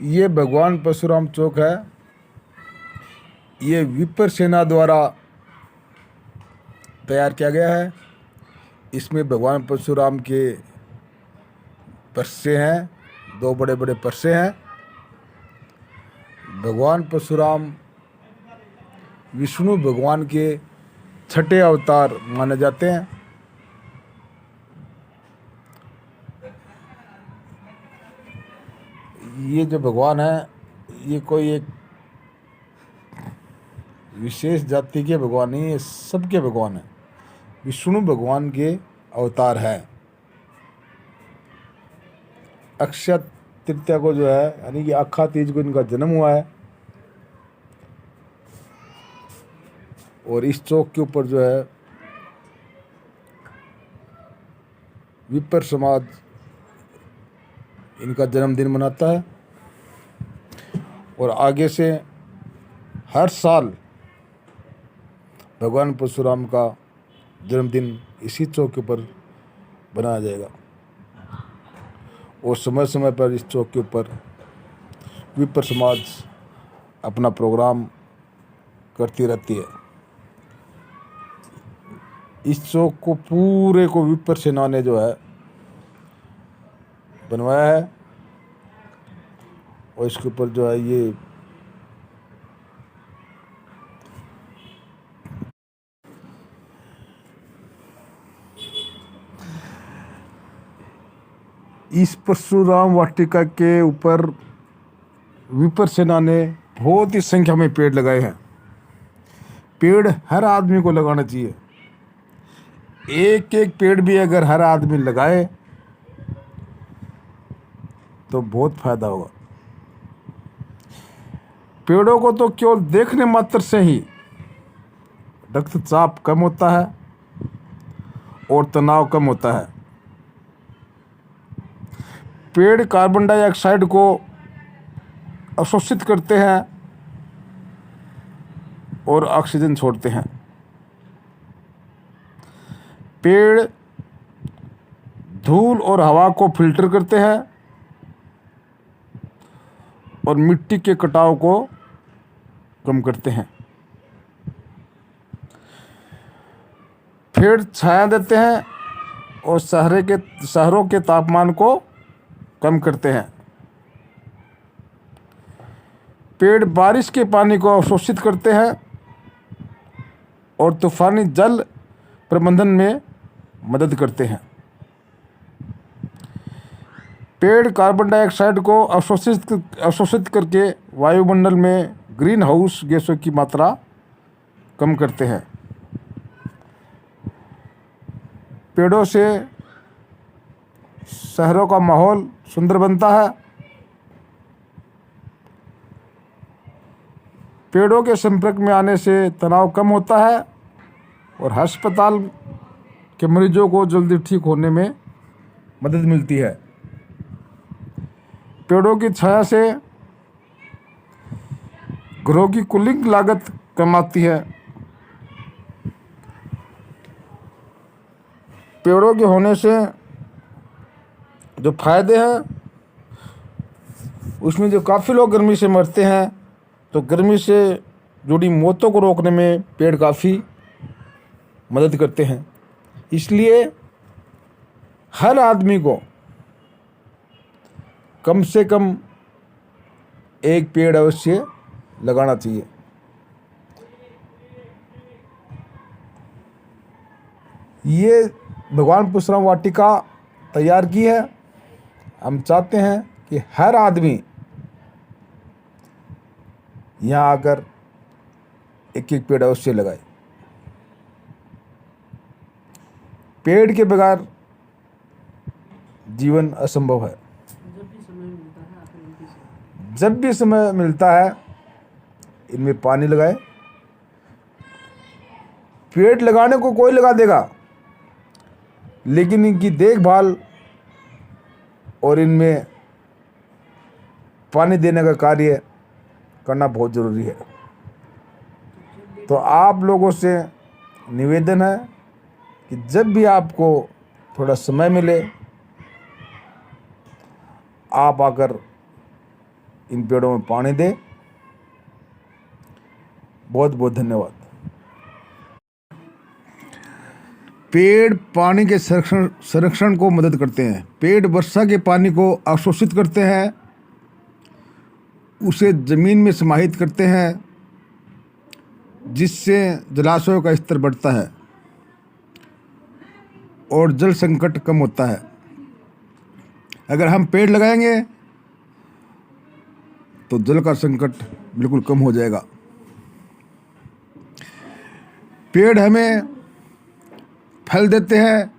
ये भगवान परशुराम चौक है। ये विप्र सेना द्वारा तैयार किया गया है। इसमें भगवान परशुराम के परसे हैं, दो बड़े बड़े परसे हैं। भगवान परशुराम विष्णु भगवान के छठे अवतार माने जाते हैं। ये जो भगवान है, ये कोई एक विशेष जाति के भगवान नहीं, ये सबके भगवान हैं। विष्णु भगवान के अवतार है। अक्षय तृतीया को जो है, यानी कि अखा तीज को इनका जन्म हुआ है। और इस चौक के ऊपर जो है विप्र समाज इनका जन्मदिन मनाता है। और आगे से हर साल भगवान परशुराम का जन्मदिन इसी चौक के ऊपर बनाया जाएगा। और समय समय पर इस चौक के ऊपर विप्र समाज अपना प्रोग्राम करती रहती है। इस चौक को पूरे को विप्र सेना ने जो है बनवाया है। और इसके ऊपर जो है ये इस परशुराम वाटिका के ऊपर विप्र सेना ने बहुत ही संख्या में पेड़ लगाए हैं। पेड़ हर आदमी को लगाना चाहिए। एक एक पेड़ भी अगर हर आदमी लगाए तो बहुत फायदा होगा। पेड़ों को तो केवल देखने मात्र से ही रक्तचाप कम होता है और तनाव कम होता है। पेड़ कार्बन डाइऑक्साइड को अवशोषित करते हैं और ऑक्सीजन छोड़ते हैं। पेड़ धूल और हवा को फिल्टर करते हैं और मिट्टी के कटाव को कम करते हैं। पेड़ छाया देते हैं और शहरों के तापमान को कम करते हैं। पेड़ बारिश के पानी को अवशोषित करते हैं और तूफानी जल प्रबंधन में मदद करते हैं। पेड़ कार्बन डाइऑक्साइड को अवशोषित करके वायुमंडल में ग्रीन हाउस गैसों की मात्रा कम करते हैं। पेड़ों से शहरों का माहौल सुंदर बनता है। पेड़ों के संपर्क में आने से तनाव कम होता है और अस्पताल के मरीजों को जल्दी ठीक होने में मदद मिलती है। पेड़ों की छाया से घरों की कूलिंग लागत कम आती है। पेड़ों के होने से जो फायदे हैं, उसमें जो काफ़ी लोग गर्मी से मरते हैं, तो गर्मी से जुड़ी मौतों को रोकने में पेड़ काफ़ी मदद करते हैं। इसलिए हर आदमी को कम से कम एक पेड़ अवश्य लगाना चाहिए। ये भगवान परशुराम वाटिका तैयार की है। हम चाहते हैं कि हर आदमी यहाँ आकर एक एक पेड़ अवश्य लगाए। पेड़ के बगैर जीवन असंभव है। जब भी समय मिलता है इनमें पानी लगाए। पेड़ लगाने को कोई लगा देगा, लेकिन इनकी देखभाल और इनमें पानी देने का कार्य करना बहुत ज़रूरी है। तो आप लोगों से निवेदन है कि जब भी आपको थोड़ा समय मिले, आप आकर इन पेड़ों में पानी दें। बहुत बहुत धन्यवाद। पेड़ पानी के संरक्षण को मदद करते हैं। पेड़ वर्षा के पानी को अवशोषित करते हैं, उसे जमीन में समाहित करते हैं, जिससे जलाशयों का स्तर बढ़ता है और जल संकट कम होता है। अगर हम पेड़ लगाएंगे तो जल का संकट बिल्कुल कम हो जाएगा। पेड़ हमें फल देते हैं,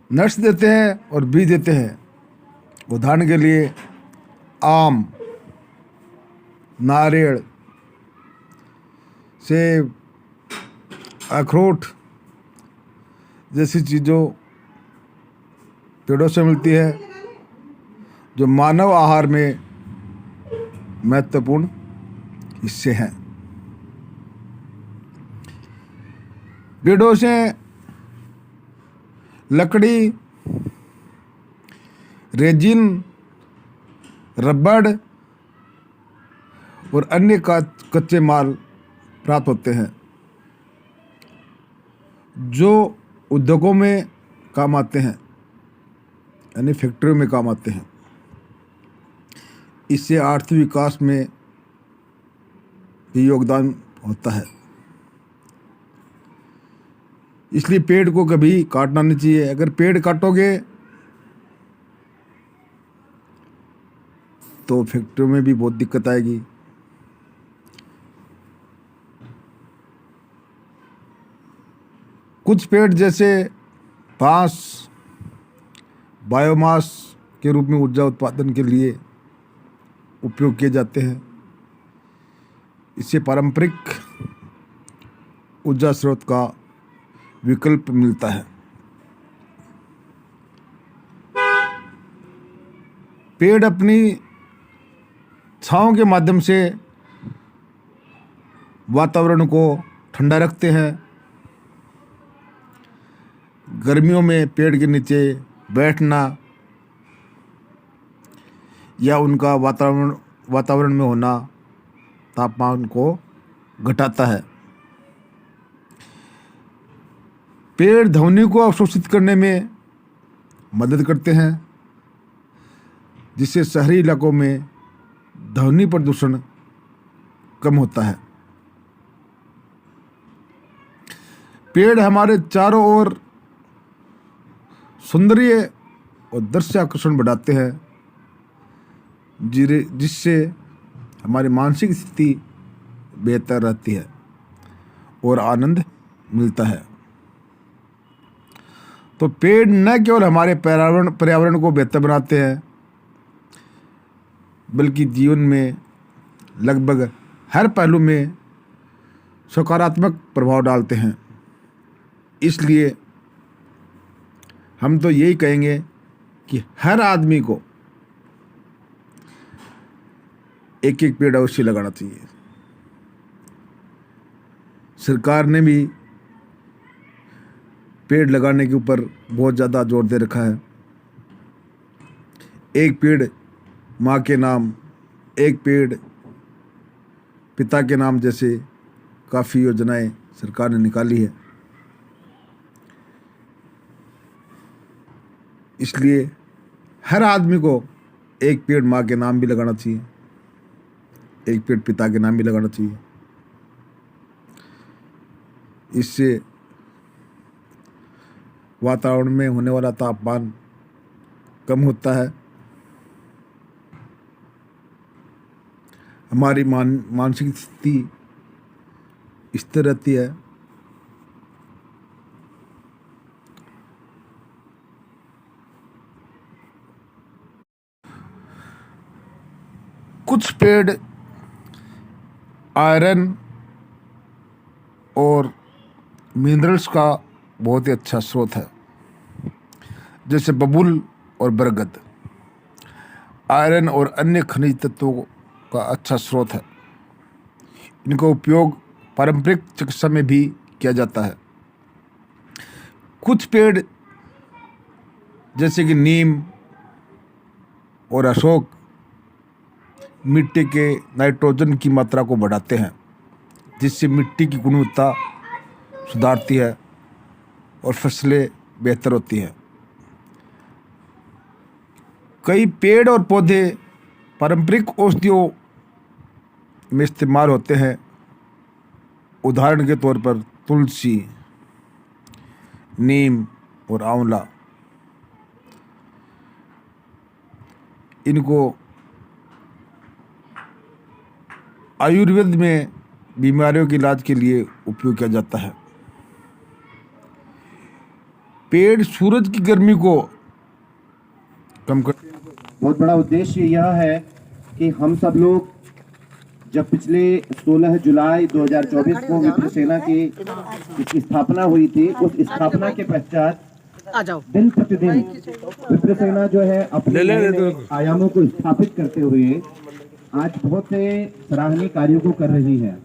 नट्स देते हैं और बीज देते हैं। उदाहरण के लिए आम, नारियल, सेब, अखरोट जैसी चीज़ों पेड़ों से मिलती है, जो मानव आहार में महत्वपूर्ण हिस्से हैं। पेड़ों से लकड़ी, रेजिन, रबड़ और अन्य कच्चे माल प्राप्त होते हैं, जो उद्योगों में काम आते हैं, यानी फैक्ट्रियों में काम आते हैं। इससे आर्थिक विकास में भी योगदान होता है। इसलिए पेड़ को कभी काटना नहीं चाहिए। अगर पेड़ काटोगे तो फैक्ट्रियों में भी बहुत दिक्कत आएगी। कुछ पेड़ जैसे बांस बायोमास के रूप में ऊर्जा उत्पादन के लिए उपयोग किए जाते हैं। इससे पारंपरिक ऊर्जा स्रोत का विकल्प मिलता है। पेड़ अपनी छांव के माध्यम से वातावरण को ठंडा रखते हैं। गर्मियों में पेड़ के नीचे बैठना या उनका वातावरण में होना तापमान को घटाता है। पेड़ ध्वनि को अवशोषित करने में मदद करते हैं, जिससे शहरी इलाकों में ध्वनि प्रदूषण कम होता है। पेड़ हमारे चारों ओर सौंदर्य और दृश्य आकर्षण बढ़ाते हैं, जिससे हमारी मानसिक स्थिति बेहतर रहती है और आनंद मिलता है। तो पेड़ न केवल हमारे पर्यावरण को बेहतर बनाते हैं, बल्कि जीवन में लगभग हर पहलू में सकारात्मक प्रभाव डालते हैं। इसलिए हम तो यही कहेंगे कि हर आदमी को एक एक पेड़ अवश्य लगाना चाहिए। सरकार ने भी पेड़ लगाने के ऊपर बहुत ज़्यादा जोर दे रखा है। एक पेड़ माँ के नाम, एक पेड़ पिता के नाम जैसे काफ़ी योजनाएं सरकार ने निकाली है। इसलिए हर आदमी को एक पेड़ माँ के नाम भी लगाना चाहिए, एक पेड़ पिता के नाम भी लगाना चाहिए। इससे वातावरण में होने वाला तापमान कम होता है, हमारी मानसिक स्थिति स्थिर रहती है। कुछ पेड़ आयरन और मिनरल्स का बहुत ही अच्छा स्रोत है, जैसे बबूल और बरगद आयरन और अन्य खनिज तत्वों का अच्छा स्रोत है। इनका उपयोग पारंपरिक चिकित्सा में भी किया जाता है। कुछ पेड़ जैसे कि नीम और अशोक मिट्टी के नाइट्रोजन की मात्रा को बढ़ाते हैं, जिससे मिट्टी की गुणवत्ता सुधारती है और फसलें बेहतर होती हैं। कई पेड़ और पौधे पारंपरिक औषधियों में इस्तेमाल होते हैं। उदाहरण के तौर पर तुलसी, नीम और आंवला। इनको आयुर्वेद में बीमारियों के इलाज के लिए उपयोग किया जाता है। पेड़ सूरज की गर्मी को कम कर बहुत बड़ा उद्देश्य यह है कि हम सब लोग जब पिछले 16 जुलाई 2024 को विप्र सेना की इसकी स्थापना हुई थी, उस स्थापना के पश्चात दिन प्रतिदिन विप्र सेना जो है अपने नए आयामों को स्थापित करते हुए आज बहुत से सराहनीय कार्यों को कर रही है।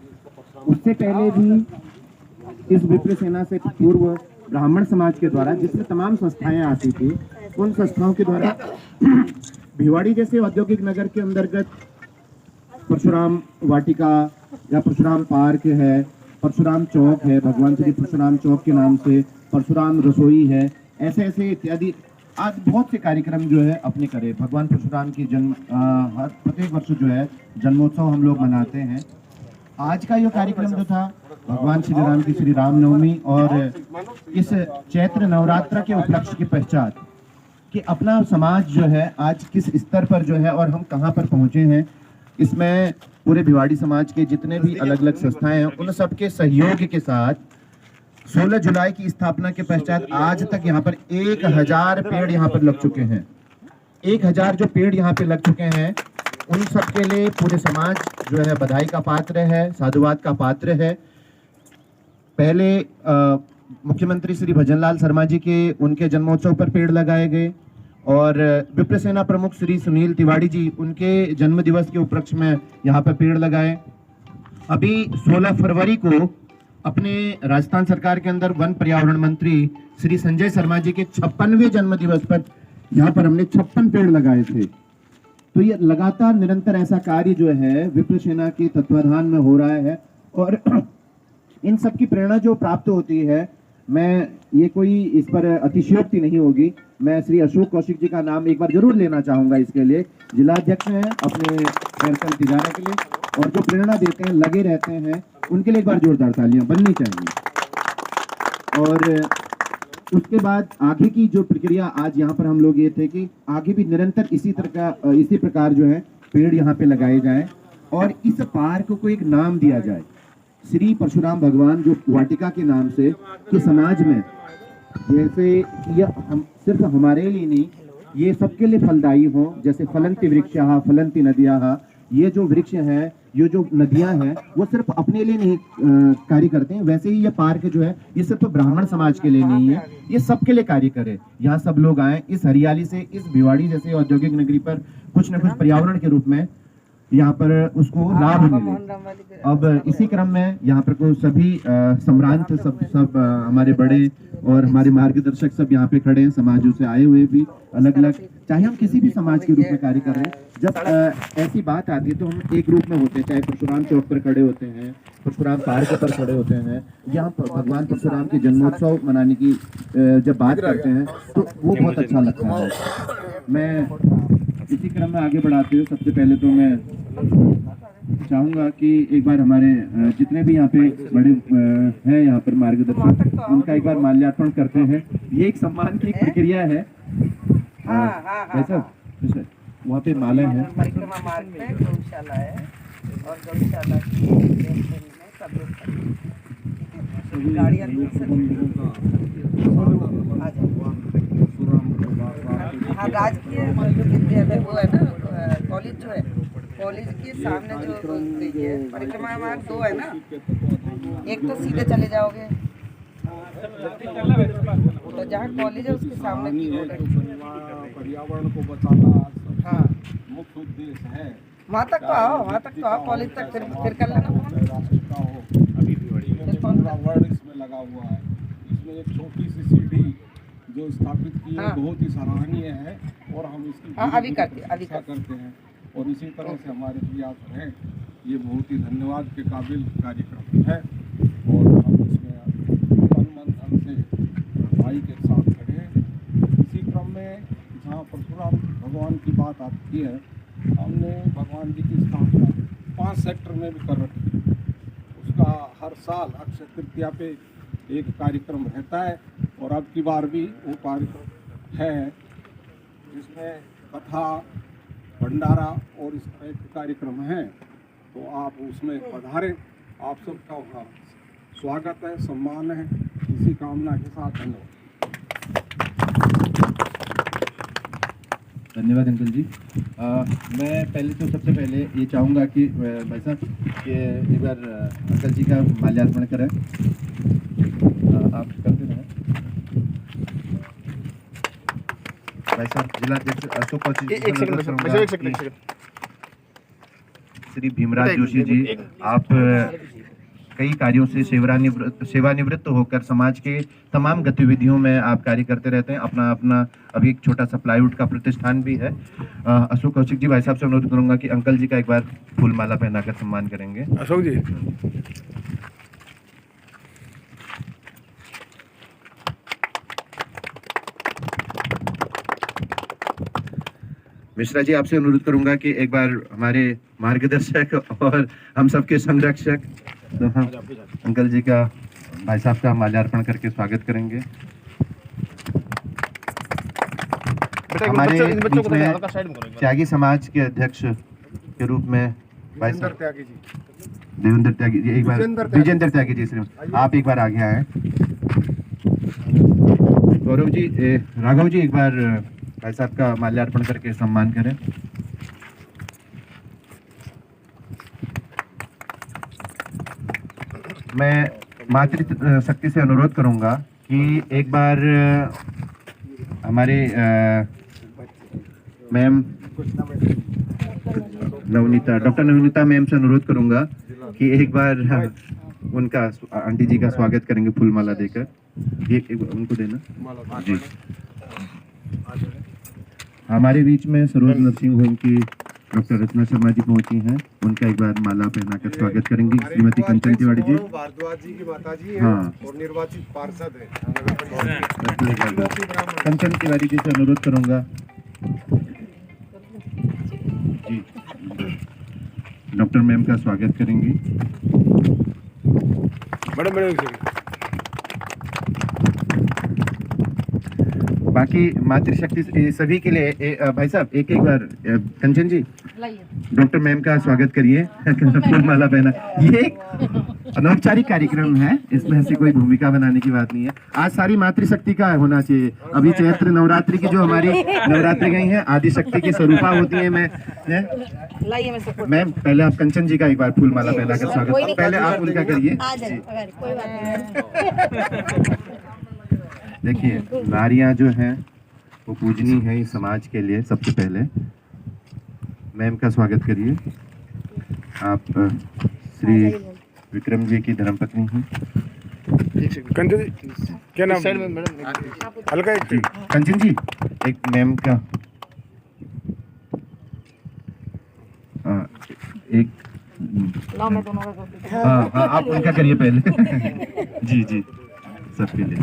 उससे पहले भी इस विप्र सेना से पूर्व ब्राह्मण समाज के द्वारा जिसमें तमाम संस्थाएं आती थी, उन संस्थाओं के द्वारा भिवाड़ी जैसे औद्योगिक नगर के अंतर्गत परशुराम वाटिका या परशुराम पार्क है, परशुराम चौक है, भगवान श्री परशुराम चौक के नाम से परशुराम रसोई है, ऐसे ऐसे इत्यादि आज बहुत से कार्यक्रम जो है अपने करे। भगवान परशुराम की जन्म हर प्रत्येक वर्ष जो है जन्मोत्सव हम लोग मनाते हैं। आज का ये कार्यक्रम जो था भगवान श्री राम की श्री रामनवमी और इस चैत्र नवरात्र के उपलक्ष्य के पश्चात कि अपना समाज जो है आज किस स्तर पर जो है और हम कहाँ पर पहुँचे हैं, इसमें पूरे भिवाड़ी समाज के जितने भी अलग अलग संस्थाएं हैं उन सबके सहयोग के साथ 16 जुलाई की स्थापना के पश्चात आज तक यहाँ पर 1000 पेड़ यहाँ पर लग चुके हैं। 1000 जो पेड़ यहाँ पे लग चुके हैं उन सब के लिए पूरे समाज जो है बधाई का पात्र है, साधुवाद का पात्र है। पहले मुख्यमंत्री श्री भजनलाल शर्मा जी के उनके जन्मोत्सव पर पेड़ लगाए गए और विप्र सेना प्रमुख श्री सुनील तिवारी जी उनके जन्म दिवस के उपलक्ष्य में यहाँ पर पेड़ लगाए। अभी 16 फरवरी को अपने राजस्थान सरकार के अंदर वन पर्यावरण मंत्री श्री संजय शर्मा जी के 56वें जन्म दिवस पर यहाँ पर हमने 56 पेड़ लगाए थे। तो ये लगातार निरंतर ऐसा कार्य जो है विप्र सेना के तत्वाधान में हो रहा है और इन सब की प्रेरणा जो प्राप्त होती है, मैं ये कोई इस पर अतिशयोक्ति नहीं होगी, मैं श्री अशोक कौशिक जी का नाम एक बार जरूर लेना चाहूंगा। इसके लिए जिलाध्यक्ष हैं अपने सर्कल तिजारा के लिए और जो प्रेरणा देते हैं, लगे रहते हैं, उनके लिए एक बार जोरदार तालियां बननी चाहिए। और उसके बाद आगे की जो प्रक्रिया आज यहाँ पर हम लोग ये थे कि आगे भी निरंतर इसी प्रकार जो है पेड़ यहाँ पे लगाए जाएं और इस पार्क को एक नाम दिया जाए श्री परशुराम भगवान जो वाटिका के नाम से, कि समाज में जैसे यह हम सिर्फ हमारे लिए नहीं, ये सबके लिए फलदायी हो। जैसे फलंती वृक्षाः फलंती नद्याः, ये जो वृक्ष है, ये जो नदियां हैं, वो सिर्फ अपने लिए नहीं कार्य करते हैं, वैसे ही ये पार्क जो है ये सिर्फ ब्राह्मण समाज के लिए नहीं है, ये सबके लिए कार्य करे। यहाँ सब लोग आए, इस हरियाली से, इस भिवाड़ी जैसे औद्योगिक नगरी पर कुछ न कुछ पर्यावरण के रूप में यहाँ पर उसको लाभ मिले। अब इसी क्रम में यहाँ पर को सभी सम्रांत सब हमारे बड़े और हमारे मार्गदर्शक सब यहाँ पे खड़े हैं, समाजों से आए हुए भी अलग अलग, चाहे हम किसी भी समाज के रूप में कार्य कर रहे हैं। जब ऐसी बात आती है तो हम एक रूप में होते हैं, चाहे परशुराम चौक पर खड़े होते हैं, परशुराम पार्क पर खड़े होते हैं, यहाँ भगवान परशुराम के जन्मोत्सव मनाने की जब बात करते हैं तो वो बहुत अच्छा लगता है। मैं इसी क्रम में आगे बढ़ाते हुए सबसे पहले तो मैं चाहूंगा कि एक बार हमारे जितने भी यहाँ पे बड़े हैं यहाँ पर मार्गदर्शक, उनका एक बार माल्यार्पण करते हैं। ये एक सम्मान की एक प्रक्रिया है। ऐसा वहाँ पे माला है, परिक्रमा मार्ग पे गौशाला है और गौशाला की सब लोग गाड़ियाँ दूर से आ जाओ। हाँ, राजकीय वो है ना कॉलेज जो है, कॉलेज के सामने जो गई है परिक्रमा मार्ग 2 है ना, एक तो सीधे चले जाओगे तो जहाँ कॉलेज है उसके सामने की रोड है। पर्यावरण को बचाना हाँ, मुख्य उद्देश्य है। वहाँ तक तो आओ, कॉलेज तक फिर कर लेना। वर्ड इसमें लगा हुआ है, इसमें एक छोटी सी सीढ़ी जो स्थापित की है, बहुत ही सराहनीय है और हम इसकी अभी करते हैं। और इसी तरह से हमारे प्रयास रहे। ये बहुत ही धन्यवाद के काबिल कार्यक्रम है और हम इसमें तन मन धन से भाई के साथ खड़े हैं। इसी क्रम में जहाँ परशुराम भगवान की बात आती है, हमने भगवान जी की स्थापना 5 सेक्टर में भी कर रखी है। उसका हर साल अक्षय तृतीया पे एक कार्यक्रम रहता है और अब की बार भी वो कार्यक्रम है जिसमें कथा, भंडारा और इस तरह के कार्यक्रम हैं। तो आप उसमें पधारें। आप सबका वहाँ स्वागत है, सम्मान है। इसी कामना के साथ धन्यवाद। धन्यवाद अंकल जी। मैं पहले तो सबसे पहले ये चाहूँगा कि भाई साहब कि एक बार अंकल जी का माल्यार्पण करें। आप करते रहें। भाई साहब जिला अध्यक्ष अशोक कौशिक, एक सेकंड। श्री भीमराज जोशी जी, आप कई कार्यों से सेवानिवृत्त होकर समाज के तमाम गतिविधियों में आप कार्य करते रहते हैं। अपना अभी एक छोटा सा प्लाईवुड का प्रतिष्ठान भी है। अशोक कौशिक जी, भाई साहब से अनुरोध करूंगा कि अंकल जी का एक बार फूल माला पहनाकर सम्मान करेंगे। अशोक जी, मिश्रा जी, आपसे अनुरोध करूंगा कि एक बार हमारे मार्गदर्शक और हम सबके संरक्षक तो हम अंकल जी का, भाई साहब का माल्यार्पण करके स्वागत करेंगे। हमारे बीच में त्यागी समाज के अध्यक्ष के रूप में भाई साहब देवेंद्र त्यागी जी, एक बार विजेंद्र त्यागी जी, आप एक बार आगे आए। गौरव जी, राघव जी, एक बार भाई साहब का माल्यार्पण करके सम्मान करें। मैं मातृ शक्ति से अनुरोध करूंगा कि एक बार हमारे मैम डॉक्टर नवनीता मैम से अनुरोध करूंगा कि एक बार उनका आंटी जी का स्वागत करेंगे फूलमाला देकर। ये उनको देना जी। हमारे बीच में सरोज नर्सिंग होम की डॉक्टर रचना शर्मा जी पहुंची हैं, उनका एक बार माला पहनाकर स्वागत करेंगे। श्रीमती कंचन तिवारी जी, भारद्वाज जी की माता जी हैं, हाँ, और निर्वाचित पार्षद हैं। कंचन तिवारी जी से अनुरोध करूंगा जी, डॉक्टर मैम का स्वागत करेंगे। बाकी मातृशक्ति सभी के लिए भाई साहब एक बार कंचन जी डॉक्टर मैम का स्वागत करिए, फूल माला पहना। ये एक अनौपचारिक कार्यक्रम है, इसमें ऐसी कोई भूमिका बनाने की बात नहीं है। आज सारी मातृशक्ति का होना चाहिए। अभी चैत्र नवरात्रि की जो हमारी नवरात्रि गई है, आदि शक्ति की स्वरूपा होती है। मैम पहले आप कंचन जी का एक बार फूल माला पहना कर स्वागत, पहले आप उनका करिए। देखिए, नारियां जो हैं वो पूजनीय है इस समाज के लिए। सबसे पहले मैम का स्वागत करिए। आप श्री विक्रम जी की धर्मपत्नी हैं। कंचन जी, क्या नाम? हल्का जी, कंचन जी, एक मैम का एक हाँ, आप उनका करिए पहले। जी जी, सबके लिए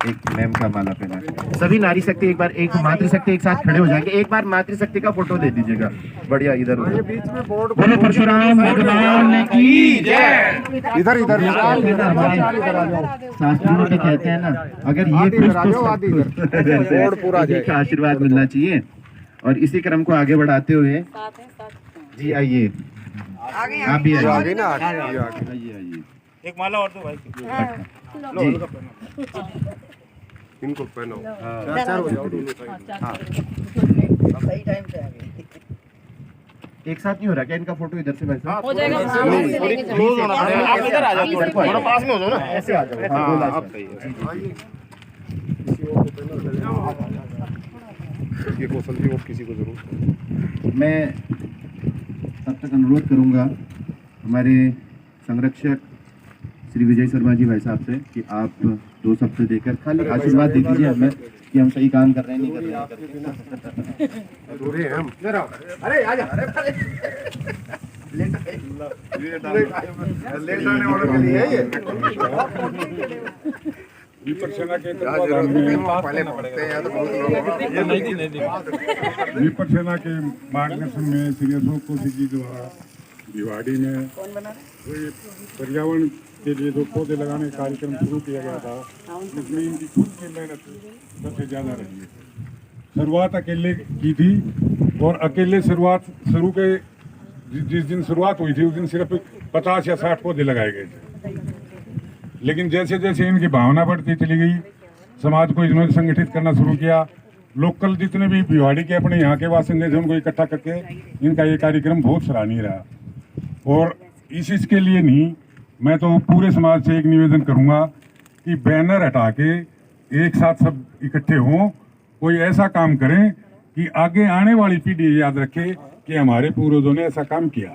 एक मैम का माला पहना। सभी नारी शक्ति एक बार, एक मातृशक्ति एक साथ खड़े हो जाएंगे। एक बार मातृशक्ति का फोटो दे दीजिएगा। बढ़िया, इधर बोलो परशुराम भगवान की जय। इधर शास्त्रों में कहते हैं ना, अगर ये पूरा आशीर्वाद मिलना चाहिए। और इसी क्रम को आगे बढ़ाते हुए जी आइए, आप भी आइए ना, आइए। एक माला और दो भाई जी, इनको पहनो। सही टाइम से आ गए। एक साथ नहीं हो रहा क्या इनका फोटो? इधर से वैसे हो जाएगा। आप इधर आ जाओ, थोड़ा पास में हो जाओ ना, ऐसे आ जाओ। हाँ, आप सही ये कौशल जी और किसी को जरूर। मैं तब तक अनुरोध करूंगा हमारे संरक्षक श्री विजय शर्मा जी भाई साहब से कि आप 2 शब्द देकर खाली आशीर्वाद दे दीजिए हमें। कि हम सही काम कर रहे हैं नहीं कर रहे हैं करके। विपरसेना के विपरसेना के मार्गदर्शन में श्री अशोक कौशिक जी द्वारा भिवाड़ी में पर्यावरण के लिए जो पौधे लगाने का कार्यक्रम शुरू किया गया था, जिसमें इनकी खुद की मेहनत सबसे ज्यादा रही है। शुरुआत अकेले की थी और अकेले शुरू के जिस दिन शुरुआत हुई थी उस दिन सिर्फ 50 या 60 पौधे लगाए गए थे। लेकिन जैसे जैसे इनकी भावना बढ़ती चली गई, समाज को इन्होंने संगठित करना शुरू किया। लोकल जितने भी भिवाड़ी के अपने यहाँ के बासिंदे थे उनको इकट्ठा करके इनका ये कार्यक्रम बहुत सराहनीय रहा। और इसके लिए नहीं, मैं तो पूरे समाज से एक निवेदन करूंगा कि बैनर हटा के एक साथ सब इकट्ठे हों, कोई ऐसा काम करें कि आगे आने वाली पीढ़ी याद रखे कि हमारे पूर्वजों ने ऐसा काम किया।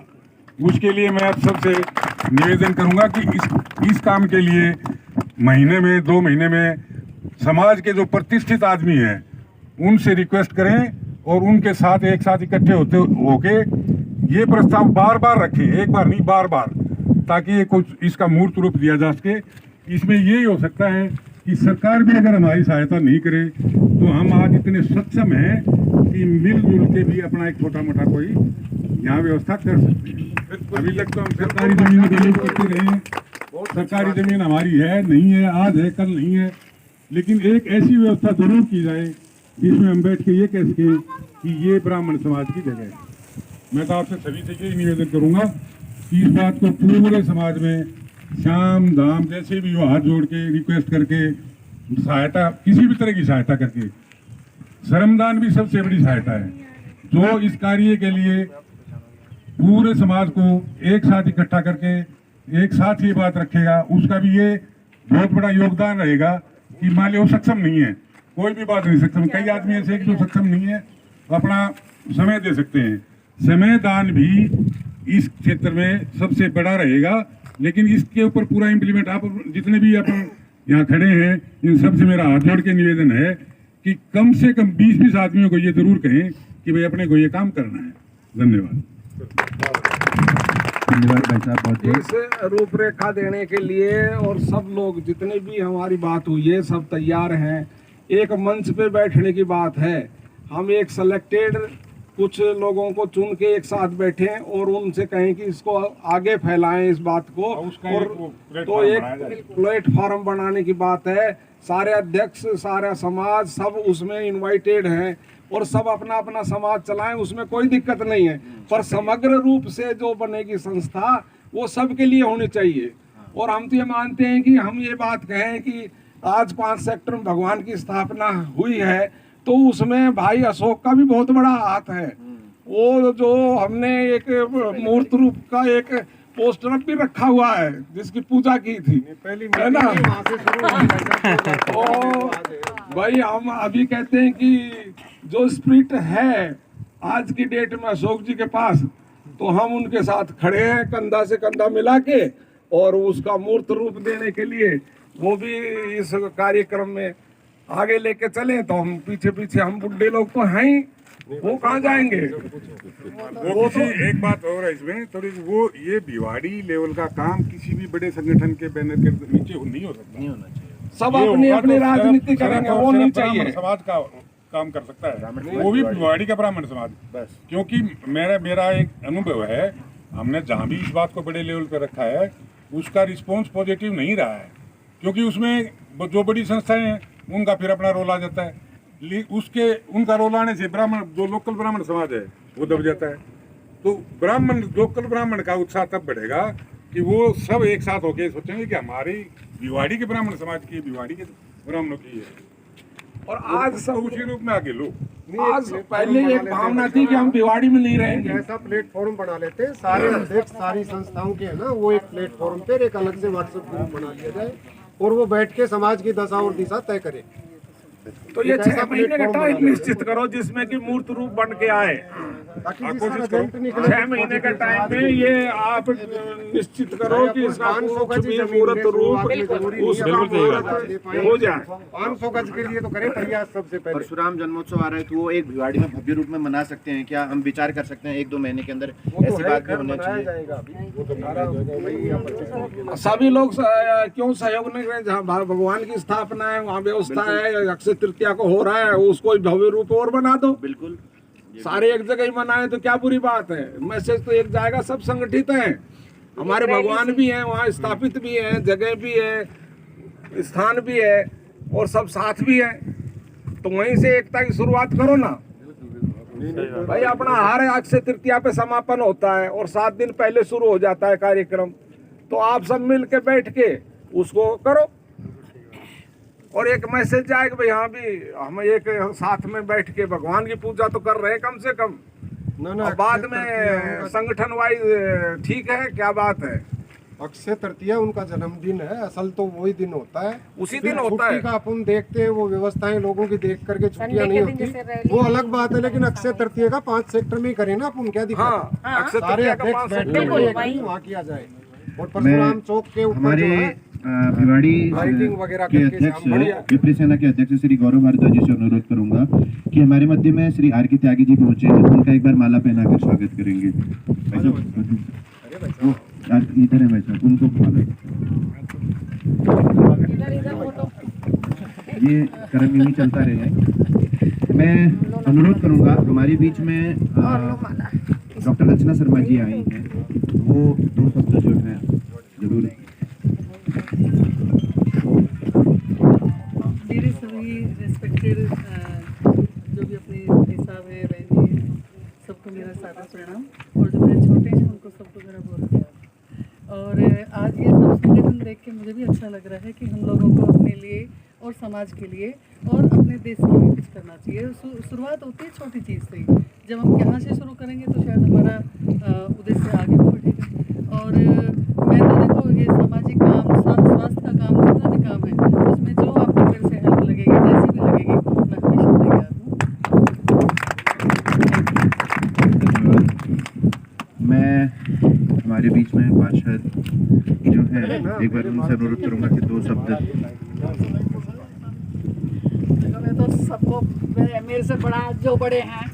उसके लिए मैं आप सबसे निवेदन करूंगा कि इस काम के लिए महीने में 2 महीने में समाज के जो प्रतिष्ठित आदमी हैं उनसे रिक्वेस्ट करें और उनके साथ एक साथ इकट्ठे होके ये प्रस्ताव बार बार रखें, एक बार नहीं बार बार, ताकि ये कुछ इसका मूर्त रूप दिया जा सके। इसमें यही हो सकता है कि सरकार भी अगर हमारी सहायता नहीं करे तो हम आज इतने सक्षम हैं कि मिलजुल के भी अपना एक छोटा मोटा कोई यहाँ व्यवस्था कर सकते हैं। अभी तक तो हम सरकारी जमीन का यूज करते रहे हैं, सरकारी जमीन हमारी है नहीं है, आज है कल नहीं है, लेकिन एक ऐसी व्यवस्था जरूर की जाए जिसमें हम बैठ के ये कह सकें कि ये ब्राह्मण समाज की जगह है। मैं तो आपसे सभी से यही निवेदन करूंगा कि इस बात को पूरे समाज में शाम दाम जैसे भी हो हाथ जोड़ के रिक्वेस्ट करके सहायता, किसी भी तरह की सहायता करके, श्रमदान भी सबसे बड़ी सहायता है। जो इस कार्य के लिए पूरे समाज को एक साथ इकट्ठा करके एक साथ ये बात रखेगा, उसका भी ये बहुत बड़ा योगदान रहेगा कि मान लो सक्षम नहीं है, कोई भी बात नहीं सक्षम, कई आदमी ऐसे जो सक्षम नहीं है अपना समय दे सकते हैं। समय दान भी इस क्षेत्र में सबसे बड़ा रहेगा, लेकिन इसके ऊपर पूरा इम्प्लीमेंट आप जितने भी अपन यहाँ खड़े हैं इन सबसे मेरा हाथ जोड़ के निवेदन है कि कम से कम 20-20 आदमियों को ये जरूर कहें कि भाई अपने को ये काम करना है। धन्यवाद। इस रूपरेखा देने के लिए और सब लोग जितने भी हमारी बात हुई है सब तैयार हैं। एक मंच पे बैठने की बात है, हम एक सिलेक्टेड कुछ लोगों को चुन के एक साथ बैठे और उनसे कहें कि इसको आगे फैलाएं इस बात को, और तो एक प्लेटफॉर्म बनाने की बात है। सारे अध्यक्ष, सारा समाज सब उसमें इनवाइटेड हैं और सब अपना अपना समाज चलाएं, उसमें कोई दिक्कत नहीं है। पर समग्र रूप से जो बनेगी संस्था वो सबके लिए होनी चाहिए। और हम तो ये मानते हैं कि हम ये बात कहें कि आज 5 सेक्टर में भगवान की स्थापना हुई है तो उसमें भाई अशोक का भी बहुत बड़ा हाथ है। वो जो हमने एक मूर्त रूप का एक पोस्टर भी रखा हुआ है जिसकी पूजा की थी, है ना। तो भाई हम अभी कहते हैं कि जो स्पिरिट है आज की डेट में अशोक जी के पास, तो हम उनके साथ खड़े हैं कंधा से कंधा मिला के, और उसका मूर्त रूप देने के लिए वो भी इस कार्यक्रम में आगे लेके चले। तो हम पीछे पीछे, हम बुढ़े लोग तो हैं ही, वो कहाँ जाएंगे। वो तो एक बात और है इसमें थोड़ी, वो ये भिवाड़ी लेवल का काम किसी भी बड़े संगठन के बैनर के नीचे नहीं हो सकता, नहीं होना चाहिए। सब अपनी अपनी राजनीति करेंगे, वो नहीं चाहिए। समाज का काम कर सकता है वो भी भिवाड़ी का ब्राह्मण समाज बस। क्योंकि मेरा एक अनुभव है, हमने जहाँ भी इस बात को बड़े लेवल पर रखा है उसका रिस्पॉन्स पॉजिटिव नहीं रहा है, क्योंकि उसमें जो बड़ी संस्थाएं हैं उनका फिर अपना रोल आ जाता है। उनका रोल आने से ब्राह्मण, जो लोकल ब्राह्मण समाज है वो दब जाता है। तो लोकल ब्राह्मण का उत्साह तब बढ़ेगा कि वो सब एक साथ होकर सोचेंगे कि हमारी भिवाड़ी के ब्राह्मण समाज की, भिवाड़ी के ब्राह्मणों की है, और आज सब उसी रूप में आगे लो। आज पहले एक भावना थी कि हम भिवाड़ी में नहीं रहेंगे, ऐसा प्लेटफॉर्म बना लेते हैं, सारे अध्यक्ष सारी संस्थाओं के है ना, वो एक प्लेटफॉर्म पे एक अलग से व्हाट्सएप ग्रुप बना लिया जाए और वो बैठ के समाज की दशा और दिशा तय करे। तो ये 6 महीने का टाइम निश्चित करो जिसमें कि मूर्त रूप बन के आए। ताकि जिस तरह एजेंट निकले 6 महीने का टाइम में ये आप निश्चित करो कि इसका 500 गज भी जमीन मूर्त है, रूप जरूरी उसका नहीं है। मूर्त हो जाए। 500 गज के लिए तो करें प्रयास सबसे पहले। परशुराम जन्मोत्सव आ रहा है तो वो एक भिवाड़ी में भव्य रूप में मना सकते हैं क्या? हम विचार कर सकते हैं 1-2 महीने के अंदर ऐसी बात भी होना चाहिए। जाएगा अभी वो तो बनाया जाएगा भाई या 25 सभी लोग क्यों सहयोग नहीं करें? जहाँ भगवान की स्थापना है वहाँ व्यवस्था है, अक्षय तृतीया को हो रहा है, उसको भव्य रूप और बना दो। बिल्कुल, सारे एक जगह ही मनाए तो क्या बुरी बात है? मैसेज तो एक जाएगा, सब संगठित हैं, हमारे भगवान भी हैं वहाँ स्थापित भी हैं, जगह भी है, स्थान भी है और सब साथ भी है, तो वहीं से एकता की शुरुआत करो ना भाई। अपना हर अक्षय तृतीया पे समापन होता है और 7 दिन पहले शुरू हो जाता है कार्यक्रम, तो आप सब मिल के बैठ के उसको करो और एक मैसेज जाएगा भाई हाँ भी हम एक साथ में बैठ के भगवान की पूजा तो कर रहे हैं कम से कम। ना और बाद में संगठन वाइज ठीक है, क्या बात है? अक्षय तृतीया उनका जन्मदिन है, असल तो वही दिन होता है, उसी फिर दिन होता छुट्टी है। का अपन देखते हैं, वो व्यवस्थाएं लोगों की देख करके छुट्टियां नहीं होती, वो अलग बात है। लेकिन अक्षय तृतीया का 5 सेक्टर में ही करें ना अपन, क्या दिक्कत है? हाँ, अक्षय सारे तृतीया का अध्यक्ष 5 बैठ सेक्टर के वहाँ किया जाए। और परशुराम चौक के ऊपर हमारे जो है भिवाड़ी लाइटिंग वगैरह के करके अध्यक्ष बढ़िया। विप्र सेना के अध्यक्ष श्री गौरव भारद्वाज जी से अनुरोध करूंगा कि हमारे मध्य में श्री आर के त्यागी जी पहुंचे हैं, उनका एक बार माला पहनाकर स्वागत करेंगे। इधर है भाई साहब, उनको ये कर्म यूं ही चलता रहे। मैं अनुरोध करूंगा, हमारे बीच में डॉक्टर रचना शर्मा जी आई हैं, वो 2 शब्द जो है जरूर। मेरे सभी रिस्पेक्टेड जो भी अपने भाई साहब है, बहन जी, सबको मेरा सादर प्रणाम, और जो मेरे छोटे हैं उनको सबको मेरा बहुत प्यार। और आज ये सब संगठन देख के मुझे भी अच्छा लग रहा है कि हम लोगों को अपने लिए और समाज के लिए और अपने देश के लिए कुछ करना चाहिए। शुरुआत होती है छोटी चीज़ से ही, जब हम यहाँ से शुरू करेंगे तो शायद हमारा उद्देश्य आगे बढ़ेगा। और मैं तो देखो ये सामाजिक काम, स्वास्थ्य का काम, जितना भी काम है उसमें जो आपको मेरे से हेल्प लगेगी, जैसी भी लगेगी, मैं हमेशा तैयार हूँ। मैं हमारे बीच में पार्षद जो है एक बार उनसे अनुरोध करूंगा कि 2 शब्द। मैं तो सबको मेरे से बड़ा जो बड़े हैं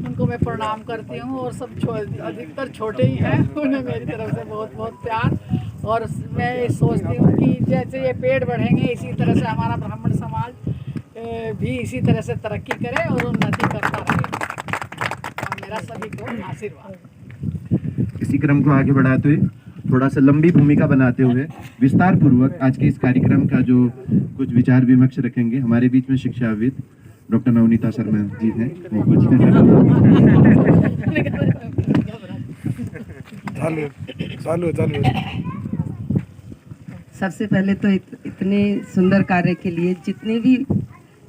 उनको मैं प्रणाम करती हूँ, और सब अधिकतर छोटे ही हैं, उन्हें मेरी तरफ से बहुत बहुत प्यार। और मैं सोचती हूँ कि जैसे ये पेड़ बढ़ेंगे इसी तरह से हमारा ब्राह्मण समाज भी इसी तरह से तरक्की करे और उन्नति करता रहे। और मेरा सभी को आशीर्वाद। इसी क्रम को आगे बढ़ाते हुए, थोड़ा सा लंबी भूमिका बनाते हुए विस्तार पूर्वक आज के इस कार्यक्रम का जो कुछ विचार विमर्श रखेंगे, हमारे बीच में शिक्षाविद डॉक्टर नवनीता शर्मा जी हैं, वो कुछ चालू। सबसे पहले तो इतने सुंदर कार्य के लिए जितने भी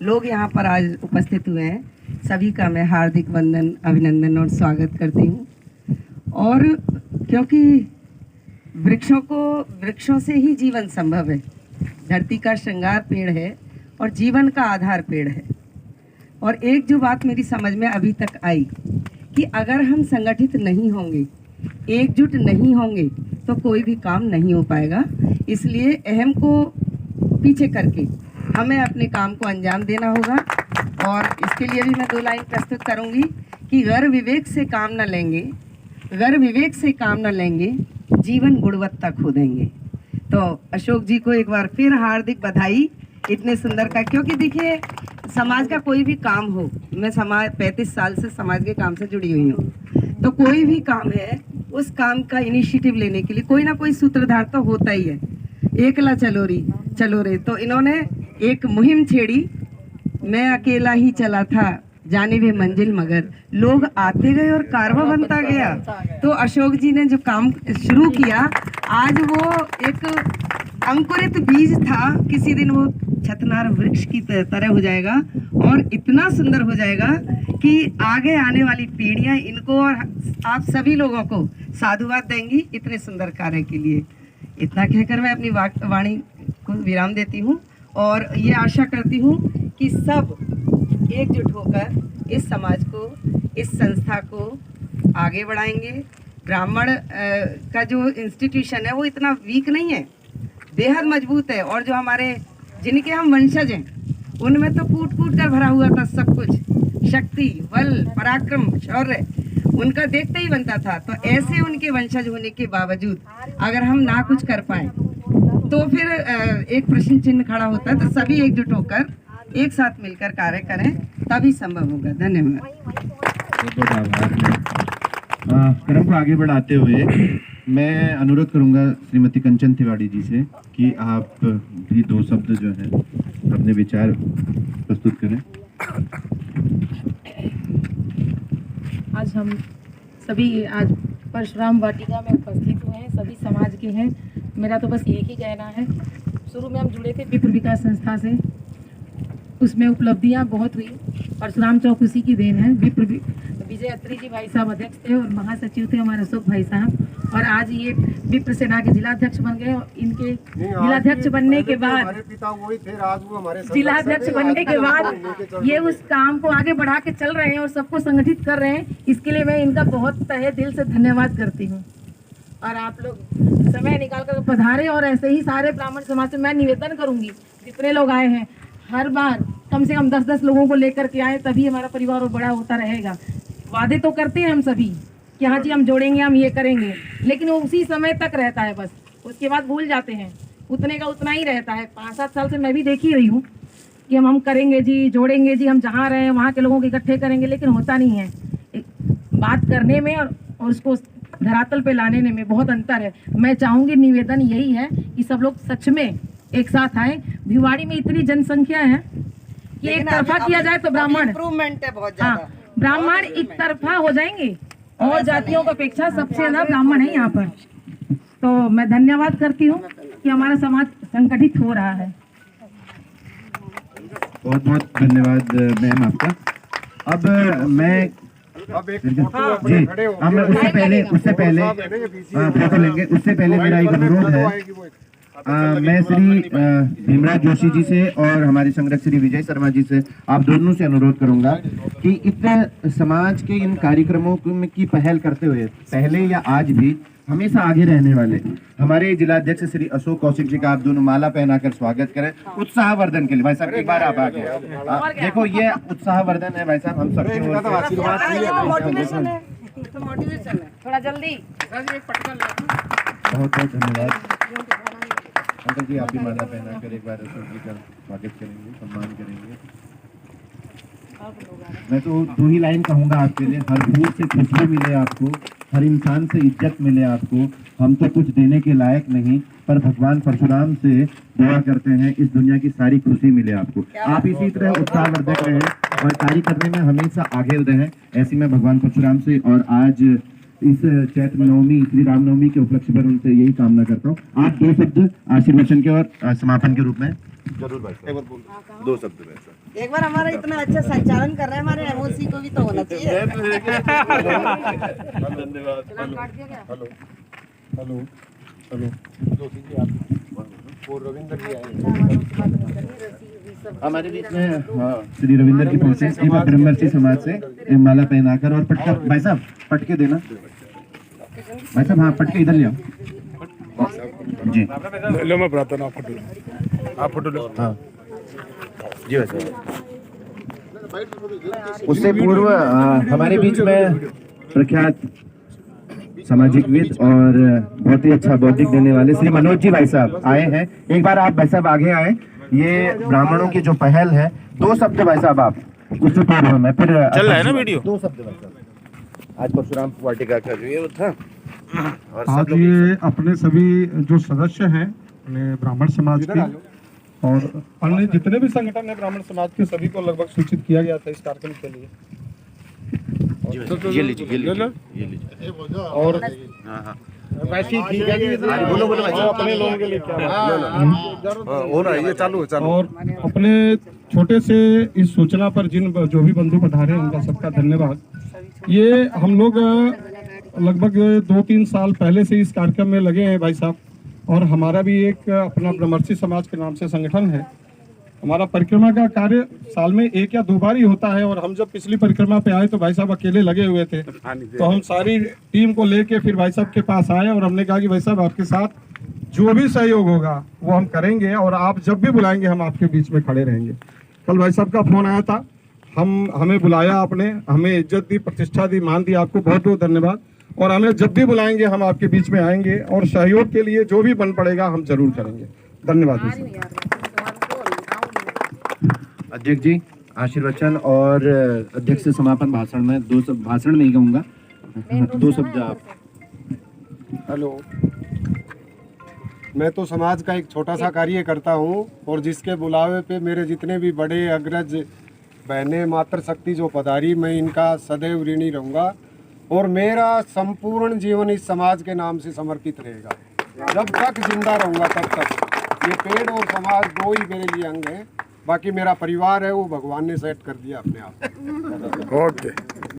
लोग यहाँ पर आज उपस्थित हुए हैं, सभी का मैं हार्दिक वंदन, अभिनंदन और स्वागत करती हूँ। और क्योंकि वृक्षों से ही जीवन संभव है, धरती का श्रृंगार पेड़ है और जीवन का आधार पेड़ है। और एक जो बात मेरी समझ में अभी तक आई कि अगर हम संगठित नहीं होंगे, एकजुट नहीं होंगे, तो कोई भी काम नहीं हो पाएगा। इसलिए अहम को पीछे करके हमें अपने काम को अंजाम देना होगा। और इसके लिए भी मैं 2 लाइन प्रस्तुत करूंगी कि गर्व विवेक से काम न लेंगे, गर्व विवेक से काम न लेंगे, जीवन गुणवत्ता खो देंगे। तो अशोक जी को एक बार फिर हार्दिक बधाई इतने सुंदर का, क्योंकि देखिए समाज का कोई भी काम हो, मैं 35 साल से समाज के काम से जुड़ी हुई हूँ, तो कोई भी काम है उस काम का इनिशिएटिव लेने के लिए कोई ना कोई सूत्रधार तो होता ही है। एकला चलो रे, तो इन्होंने एक मुहिम छेड़ी, मैं अकेला ही चला था जाने भी मंजिल मगर, लोग आते गए और कारवा बनता गया। तो अशोक जी ने जो काम शुरू किया, आज वो एक अंकुरित बीज था, किसी दिन वो छतनार वृक्ष की तरह हो जाएगा और इतना सुंदर हो जाएगा कि आगे आने वाली पीढ़ियां इनको और आप सभी लोगों को साधुवाद देंगी इतने सुंदर कार्य के लिए। इतना कहकर मैं अपनी वाणी को विराम देती हूँ और ये आशा करती हूँ कि सब एकजुट होकर इस समाज को, इस संस्था को आगे बढ़ाएंगे। ब्राह्मण का जो इंस्टीट्यूशन है वो इतना वीक नहीं है, बेहद मजबूत है। और जो हमारे जिनके हम वंशज हैं उनमें तो कूट कूट कर भरा हुआ था सब कुछ, शक्ति, बल, पराक्रम, शौर्य उनका देखते ही बनता था। तो ऐसे उनके वंशज होने के बावजूद अगर हम ना कुछ कर पाए तो फिर एक प्रश्न चिन्ह खड़ा होता है। तो सभी एकजुट होकर एक साथ मिलकर कार्य करें तभी संभव होगा। धन्यवाद। क्रम को आगे बढ़ाते हुए मैं अनुरोध करूंगा श्रीमती कंचन तिवारी जी से कि आप भी 2 शब्द जो है अपने विचार प्रस्तुत करें। आज हम सभी आज परशुराम वाटिका में उपस्थित हुए हैं, सभी समाज के हैं। मेरा तो बस एक ही कहना है, शुरू में हम जुड़े थे विप्र विकास संस्था से, उसमें उपलब्धियां बहुत हुई। परशुराम चौक उसी की देन है। विजय अत्री जी भाई साहब अध्यक्ष थे और महासचिव थे हमारे अशोक भाई साहब, और आज ये विप्र सेना के जिलाध्यक्ष बन गए। और इनके जिलाध्यक्ष बनने के बाद जिलाध्यक्ष बनने के बाद ये उस काम को आगे बढ़ा के चल रहे हैं और सबको संगठित कर रहे हैं। इसके लिए मैं इनका बहुत तहे दिल से धन्यवाद करती हूँ। और आप लोग समय निकाल कर पधारे और ऐसे ही सारे ब्राह्मण समाज से मैं निवेदन करूंगी, जितने लोग आए हैं हर बार कम से कम 10-10 लोगों को लेकर के आए, तभी हमारा परिवार और बड़ा होता रहेगा। वादे तो करते हैं हम सभी कि हाँ जी हम जोड़ेंगे, हम ये करेंगे, लेकिन वो उसी समय तक रहता है, बस उसके बाद भूल जाते हैं। उतने का उतना ही रहता है। 5-7 साल से मैं भी देख ही रही हूँ कि हम करेंगे जी, जोड़ेंगे जी, हम जहाँ रहे वहाँ के लोगों को इकट्ठे करेंगे, लेकिन होता नहीं है। बात करने में और उसको धरातल पे लाने में बहुत अंतर है। मैं चाहूँगी, निवेदन यही है कि सब लोग सच में एक साथ आए। भिवाड़ी में इतनी जनसंख्या है कि एक तरफा किया जाए तो ब्राह्मण इम्प्रूवमेंट है बहुत ज्यादा। हाँ, ब्राह्मण एक तरफा हो जाएंगे और जातियों की अपेक्षा सबसे ज्यादा ब्राह्मण है यहाँ पर। तो मैं धन्यवाद करती हूँ कि हमारा समाज संगठित हो रहा है। बहुत बहुत धन्यवाद मैम आपका। अब मैं जी हम उससे पहले फोटो लेंगे। उससे पहले मेरा एक अनुरोध है, मैं श्री भीमराज जोशी जी से और हमारे संगठक श्री विजय शर्मा जी से, आप दोनों से अनुरोध करूंगा कि इतने समाज के इन कार्यक्रमों की पहल करते हुए पहले या आज भी हमेशा आगे रहने वाले हमारे जिलाध्यक्ष श्री अशोक कौशिक जी का आप दोनों माला पहनाकर स्वागत करें उत्साहवर्धन के लिए। भाई साहब एक बार आप आगे देखो, ये उत्साहवर्धन है भाई साहब, हम सबके थोड़ा जल्दी। बहुत बहुत धन्यवाद अंकल जी। आप भी माला पहनाकर एक बार अशोक जी का स्वागत करेंगे, सम्मान करेंगे। मैं तो 2 ही लाइन कहूंगा आपके लिए, हर फूल से खुशबू मिले आपको, हर इंसान से इज्जत मिले आपको। हम तो कुछ देने के लायक नहीं, पर भगवान परशुराम से दुआ करते हैं इस दुनिया की सारी खुशी मिले आपको। आप इसी तरह उत्साहवर्धक रहें और कार्य करने में हमेशा आगे रहें, ऐसी मैं भगवान परशुराम से और आज इस चैत्र नवमी श्री रामनवमी के उपलक्ष्य पर उनसे यही कामना करता हूँ। आप 2 शब्द आशीर्वचन के और समापन के रूप में जरूर भाई साहब, एक बार बोल 2 शब्द भाई साहब। एक बार हमारा इतना अच्छा संचालन कर रहे हैं, हमारे एमओसी को भी तो होना चाहिए। धन्यवाद। हेलो हेलो हेलो रविंद्र जी आए हमारे बीच में श्री रविंद्र की पहुंचे ब्रह्मर्षि समाज से माला पहनाकर और पटका। भाई साहब पटके देना, भाई साहब हाँ पटके इधर ले आओ जी। लो मैं बताता हूँ, आप फोटो लो। हाँ जी भाई साहब। उससे पूर्व हमारे बीच में प्रख्यात सामाजिकविद और बहुत ही अच्छा बौद्धिक देने वाले श्री मनोज जी भाई साहब आए हैं। एक बार आप भाई साहब आगे आए। ये ब्राह्मणों की जो पहल है, 2 शब्द भाई साहब आप उससे पूर्व में फिर चल रहा है ना वीडियो। 2 शब्द भाई साहब। आज परशुराम वाटिका का जो ये था और आज ये अपने सभी जो सदस्य हैं अपने ब्राह्मण समाज के और अन्य जितने भी संगठन है ब्राह्मण समाज के, सभी को लगभग सूचित किया गया था इस कार्यक्रम के लिए। ये लीजिए और वैसे ही ठीक है कि बोलो अपने लोगों के लिए क्या हो रहा है, ये चालू है चालू। और अपने छोटे से इस सूचना पर जो भी बंधु पधारे हैं उनका सबका धन्यवाद। ये हम लोग लगभग 2-3 साल पहले से इस कार्यक्रम में लगे हैं भाई साहब, और हमारा भी एक अपना ब्रह्मर्षि समाज के नाम से संगठन है हमारा परिक्रमा का कार्य साल में 1 या 2 बार ही होता है, और हम जब पिछली परिक्रमा पे आए तो भाई साहब अकेले लगे हुए थे, तो हम सारी टीम को लेके फिर भाई साहब के पास आए और हमने कहा कि भाई साहब आपके साथ जो भी सहयोग होगा वो हम करेंगे, और आप जब भी बुलाएंगे हम आपके बीच में खड़े रहेंगे। कल भाई साहब का फोन आया था, हमें बुलाया आपने, हमें इज्जत दी, प्रतिष्ठा दी, मान दी, आपको बहुत बहुत धन्यवाद। और हमें जब भी बुलाएंगे हम आपके बीच में आएंगे, और सहयोग के लिए जो भी बन पड़ेगा हम जरूर करेंगे। धन्यवाद। अध्यक्ष जी आशीर्वचन और अध्यक्ष समापन भाषण में भाषण नहीं कहूँगा, 2 शब्द आप। हेलो, मैं तो समाज का एक छोटा सा कार्य करता हूँ, और जिसके बुलावे पे मेरे जितने भी बड़े अग्रज बहनें मातृशक्ति जो पधारी, मैं इनका सदैव ऋणी रहूँगा, और मेरा संपूर्ण जीवन इस समाज के नाम से समर्पित रहेगा। जब तक जिंदा रहूँगा तब तक। ये पेड़ और समाज 2 ही मेरे लिए अंग हैं, बाकी मेरा परिवार है वो भगवान ने सेट कर दिया अपने आप। ओके।